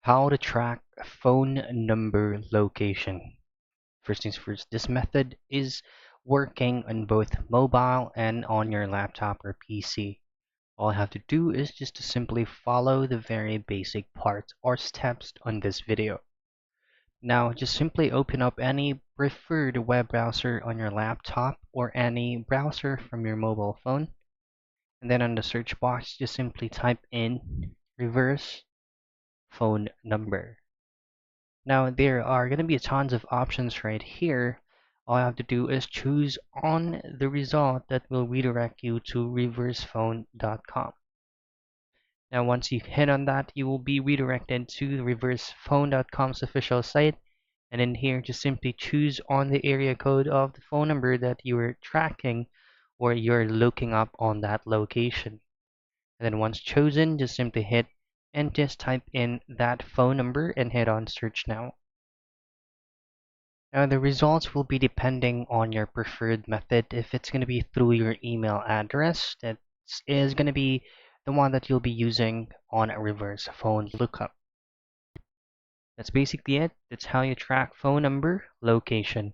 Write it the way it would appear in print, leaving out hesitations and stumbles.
How to track a phone number location. First things first, this method is working on both mobile and on your laptop or PC. All I have to do is just to simply follow the very basic parts or steps on this video. Now, just simply open up any preferred web browser on your laptop or any browser from your mobile phone. And then on the search box, just simply type in reverse phone number. Now there are going to be tons of options right here. All I have to do is choose on the result that will redirect you to reversephone.com. Now once you hit on that, you will be redirected to reversephone.com's official site. And in here, just simply choose on the area code of the phone number that you are tracking or you're looking up on that location. And then once chosen, just simply hit and just type in that phone number and hit on search now. Now the results will be depending on your preferred method. If it's going to be through your email address, that is going to be the one that you'll be using on a reverse phone lookup. That's basically it. That's how you track phone number location.